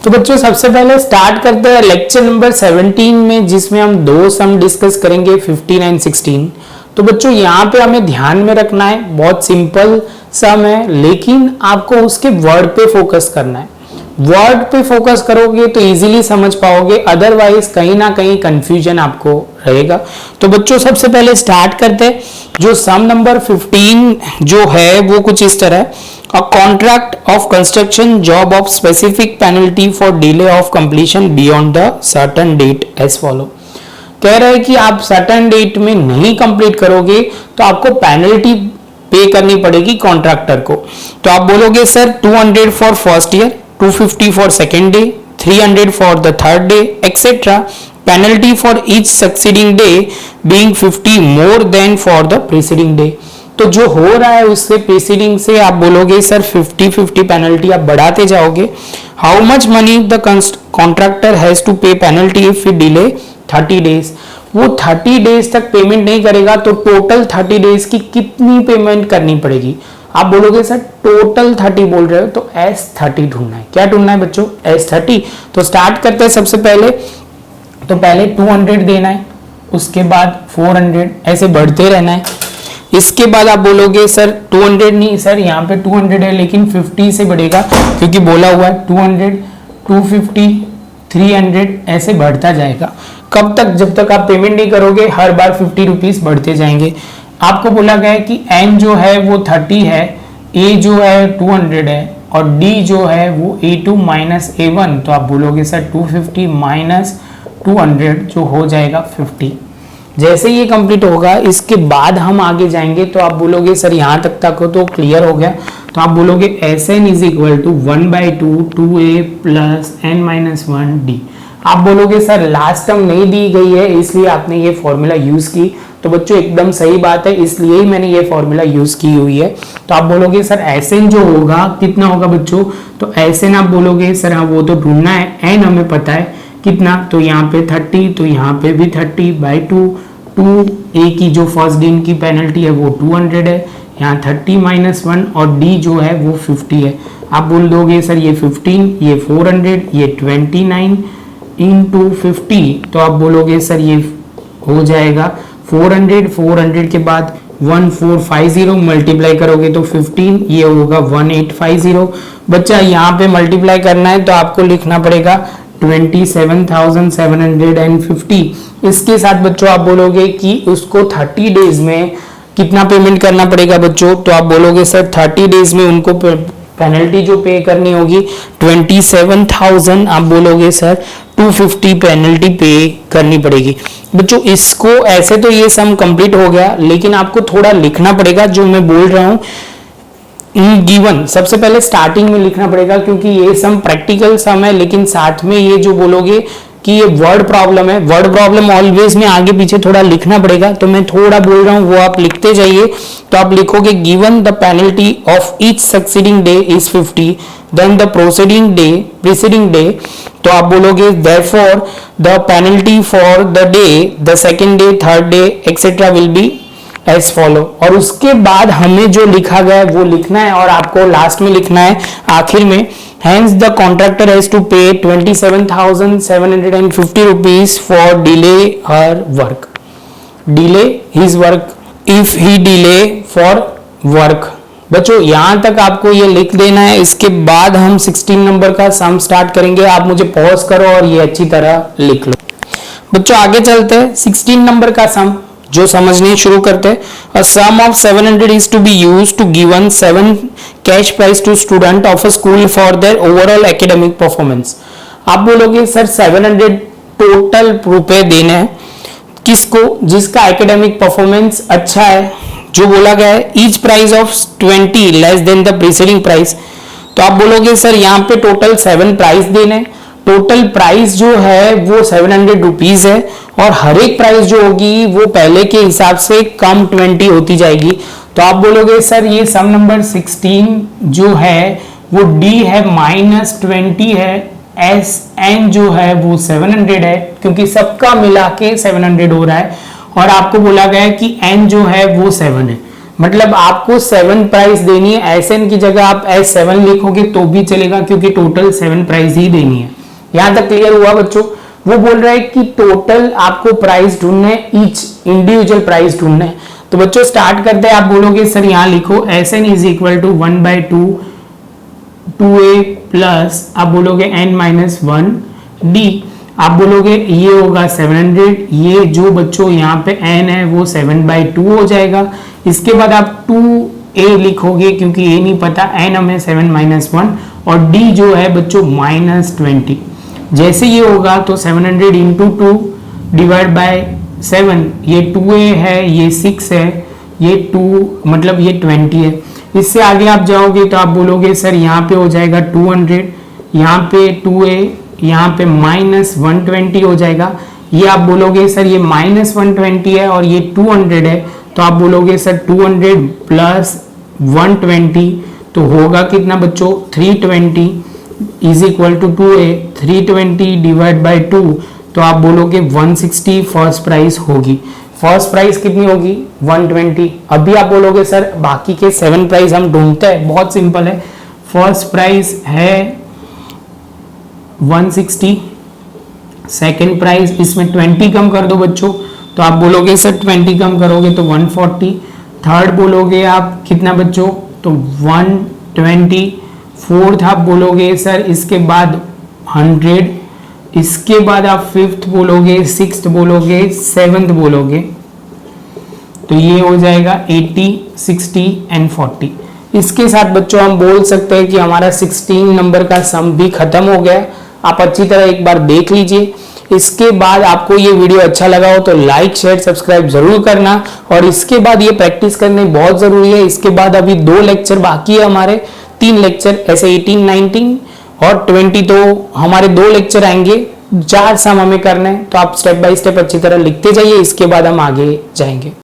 तो बच्चों सबसे पहले स्टार्ट करते हैं लेक्चर नंबर 17 में, जिसमें हम दो सम डिस्कस करेंगे 15 एंड 16। तो बच्चों यहाँ पे हमें ध्यान में रखना है, बहुत सिंपल सम है लेकिन आपको उसके वर्ड पे फोकस करना है। वर्ड पे फोकस करोगे तो इजीली समझ पाओगे, अदरवाइज कहीं ना कहीं कंफ्यूजन आपको रहेगा। तो बच्चों सबसे पहले स्टार्ट करते हैं। जो सम नंबर 15 जो है वो कुछ इस तरह है। A contract of construction job of specific penalty for delay of completion beyond the certain date as follow। कह रहा है कि आप सर्टेन डेट में नहीं कंप्लीट करोगे तो आपको पेनल्टी पे करनी पड़ेगी कॉन्ट्रैक्टर को। तो आप बोलोगे sir 200 for first year, 250 for second day, 300 for the third day etcetera, penalty for each succeeding day being 50 more than for the preceding day. तो जो हो रहा है उससे प्रीसीडिंग से आप बोलोगे सर 50-50 पेनल्टी आप बढ़ाते जाओगे। How much money the contractor has to pay penalty if you delay 30 days. वो 30 डेज तक पेमेंट नहीं करेगा तो टोटल 30 डेज की कितनी पेमेंट करनी पड़ेगी। आप बोलोगे सर टोटल 30 बोल रहे हो तो S30 ढूंढना है। क्या ढूंढना है बच्चों? S30। तो स्टार्ट करते हैं। सबसे पहले तो पहले 200 देना है, उसके बाद 400, ऐसे बढ़ते रहना है। इसके बाद आप बोलोगे सर 200 नहीं सर, यहाँ पे 200 है लेकिन 50 से बढ़ेगा क्योंकि बोला हुआ है 200, 250, 300 ऐसे बढ़ता जाएगा। कब तक? जब तक आप पेमेंट नहीं करोगे हर बार 50 रुपीज बढ़ते जाएंगे। आपको बोला गया है कि N जो है वो 30 है, A जो है 200 है और D जो है वो A2 माइनस A1। तो आप बोलोगे सर 250 माइनस 200 जो हो जाएगा 50। जैसे ये कंप्लीट होगा इसके बाद हम आगे जाएंगे तो आप बोलोगे सर यहाँ तक हो तो क्लियर हो गया। तो आप बोलोगे Sn is equal to 1/2 2a plus n minus 1d। आप बोलोगे सर लास्ट टर्म नहीं दी गई है इसलिए आपने ये फॉर्मूला यूज की। तो बच्चों एकदम सही बात है, इसलिए ही मैंने ये फॉर्मूला यूज की हुई है। तो आप बोलोगे सर Sn जो होगा कितना होगा बच्चों? तो Sn आप बोलोगे सर हाँ वो तो ढूंढना है, n हमें पता है कितना, तो यहाँ पे 30 तो यहाँ पे भी 30/2, 2a की जो फर्स्ट दिन की पेनल्टी है वो 200 है, यहाँ 30 माइनस 1 और d जो है वो 50 है। आप बोल दोगे सर ये 15, ये 400, ये 29 इंटू 50। तो आप बोलोगे सर ये हो जाएगा 400 के बाद 1450 मल्टीप्लाई करोगे तो 15, ये होगा 1850। बच्चा यहाँ पे मल्टीप्लाई करना है तो आपको लिखना पड़ेगा 27,750। इसके साथ बच्चों आप बोलोगे कि उसको 30 डेज में कितना पेमेंट करना पड़ेगा बच्चों? तो आप बोलोगे सर 30 डेज में उनको पेनल्टी जो पे करनी होगी 27,000, आप बोलोगे सर 250 पेनल्टी पे करनी पड़ेगी। बच्चों इसको ऐसे तो ये सम कंप्लीट हो गया लेकिन आपको थोड़ा लिखना पड़ेगा जो मैं बोल रहा हूँ गिवन। सबसे पहले स्टार्टिंग में लिखना पड़ेगा क्योंकि ये सम प्रैक्टिकल सम है, लेकिन साथ में ये जो बोलोगे कि ये वर्ड प्रॉब्लम है, वर्ड प्रॉब्लम ऑलवेज में आगे पीछे थोड़ा लिखना पड़ेगा। तो मैं थोड़ा बोल रहा हूँ वो आप लिखते जाइए। तो आप लिखोगे given the penalty of each succeeding day is 50 then the preceding day. तो आप बोलोगे therefore the penalty for the day, the second day, third day etcetera will be as follow. और उसके बाद हमें जो लिखा गया है वो लिखना है और आपको लास्ट में लिखना है आखिर में। Hence the contractor has to pay 27,750 rupees for delay her work. Delay his work if he delay for work। बच्चों यहाँ तक आपको ये लिख देना है। इसके बाद हम 16 नंबर का सम स्टार्ट करेंगे। आप मुझे पॉज करो और ये अच्छी तरह लिख लो। बच्चों आगे चलते हैं 16 नंबर का सम जो समझने शुरू करते हैं। A sum of 700 is to be used to given 7 cash prize to student of a school for their overall academic performance। आप बोलोगे सर 700 टोटल रुपए देने हैं किसको? जिसका एकेडमिक परफॉर्मेंस अच्छा है। जो बोला गया है each price of 20 less than the preceding price. तो आप बोलोगे सर यहाँ पे टोटल 7 प्राइस देने हैं। टोटल प्राइस जो है वो 700 रुपीज है और हर एक प्राइस जो होगी वो पहले के हिसाब से कम 20 होती जाएगी। तो आप बोलोगे सर ये सम नंबर 16 जो है वो D है माइनस 20 है, SN जो है वो 700 है क्योंकि सबका मिला के 700 हो रहा है और आपको बोला गया है कि N जो है वो 7 है। मतलब आपको 7 प्राइस देनी है। SN की जगह आप S7 लिखोगे तो भी चलेगा, क्योंकि टोटल 7 प्राइस ही देनी है। यहां तक क्लियर हुआ बच्चों? वो बोल रहा है कि टोटल आपको प्राइस ढूंढना है, ईच इंडिविजुअल प्राइस ढूंढना है। तो बच्चों स्टार्ट करते हैं। आप बोलोगे सर यहां लिखो SN is equal to 1/2 2A plus आप बोलोगे n-1 D। आप बोलोगे ये होगा 700, ये जो बच्चों यहाँ पे n है वो 7/2 हो जाएगा। इसके बाद आप 2A लिखोगे, क्योंकि ये नहीं पता, n हमें 7-1, और D जो है बच्चों -20। जैसे ये होगा तो 700 इंटू 2 डिवाइड बाय 7, ये 2A है, ये 6 है, ये 2 मतलब ये 20 है। इससे आगे आप जाओगे तो आप बोलोगे सर यहाँ पे हो जाएगा 200, यहाँ पे 2A, यहाँ पे -120 हो जाएगा। ये आप बोलोगे सर ये -120 है और ये 200 है, तो आप बोलोगे सर 200 प्लस 120 तो होगा कितना बच्चों 320 is equal to 2A। 320 divide by 2 तो आप बोलोगे 160 फर्स्ट प्राइस होगी। फर्स्ट प्राइस कितनी होगी 120। अभी आप बोलोगे सर बाकी के 7 प्राइस हम ढूंढते हैं, बहुत सिंपल है। फर्स्ट प्राइस है 160, सेकेंड प्राइस इसमें 20 कम कर दो बच्चों, तो आप बोलोगे सर 20 कम करोगे तो 140। थर्ड बोलोगे आप कितना बच्चों तो 120। फोर्थ आप बोलोगे सर इसके बाद 100, इसके बाद आप फिफ्थ बोलोगे, सिक्स्थ बोलोगे, सेवंथ बोलोगे, तो ये हो जाएगा 80, 60 एंड 40। इसके साथ बच्चों हम बोल सकते हैं कि हमारा 16 नंबर का सम भी खत्म हो गया। आप अच्छी तरह एक बार देख लीजिए। इसके बाद आपको ये वीडियो अच्छा लगा हो तो लाइक शेयर सब्सक्राइब जरूर करना, और इसके बाद ये प्रैक्टिस करनी बहुत जरूरी है। इसके बाद अभी 2 लेक्चर बाकी है हमारे, 3 लेक्चर ऐसे 18, 19 और 20, तो हमारे 2 लेक्चर आएंगे। 4 सम हमें करने हैं, तो आप स्टेप बाय स्टेप अच्छी तरह लिखते जाइए, इसके बाद हम आगे जाएंगे।